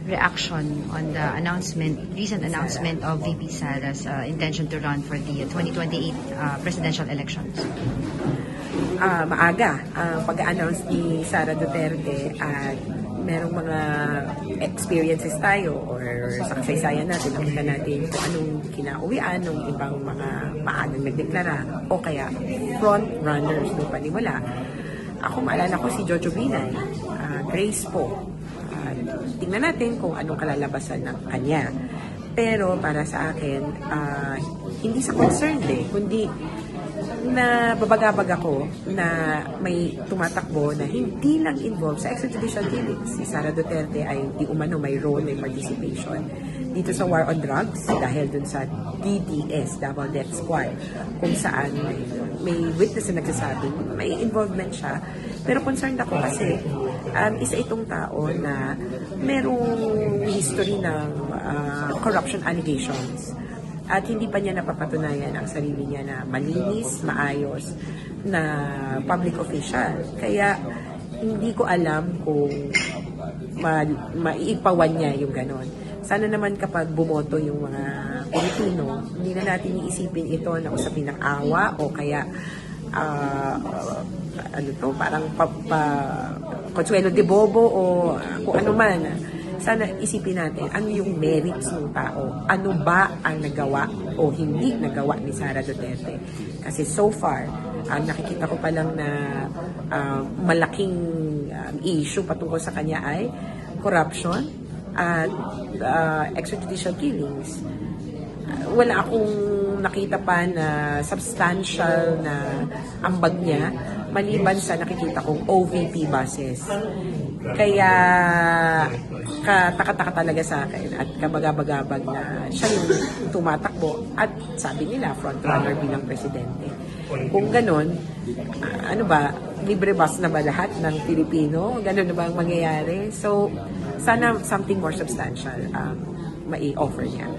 reaction on the recent announcement of VP Sara's intention to run for the 2028 presidential elections? Maaga ang pag-announce ni Sara Duterte at merong mga experiences tayo or sa kasaysayan natin, nakita natin kung anong kinauwian ng ibang mga maagang nagdeklara o kaya front runners ng panimula. Ako maalala ko si Jojo Binay, Grace po. Tingnan natin kung anong kalalabasan ng kanya. Pero para sa akin, hindi sa concerned kundi na babagabag ako na may tumatakbo na hindi lang involved sa extrajudicial killings. Si Sara Duterte ay di umano may role, may participation dito sa war on drugs dahil dun sa DDS, Double Death Squad, kung saan may witness na nagsasabi may involvement siya. Pero concerned ako kasi isa itong tao na merong history ng corruption allegations. At hindi pa niya napapatunayan ang sarili niya na malinis, maayos na public official. Kaya hindi ko alam kung maiipawan niya yung ganon. Sana naman kapag bumoto yung mga Pilipino, hindi na natin iisipin ito na usapin ng awa o kaya parang Consuelo de Bobo o kung ano man. Sana isipin natin ano yung merits ng tao. Ano ba ang nagawa o hindi nagawa ni Sara Duterte. Kasi so far, nakikita ko pa lang na malaking issue patungkol sa kanya ay corruption at extrajudicial killings. Wala akong nakita pa na substantial na ambag niya maliban sa nakikita kong OVP buses. Kaya kataka-taka talaga sa akin at kabagabagabag na siya yung tumatakbo at sabi nila frontrunner bilang presidente. Kung ganon, libre bus na ba lahat ng Pilipino? Ganon na ba ang mangyayari? So, sana something more substantial mai-offer niya.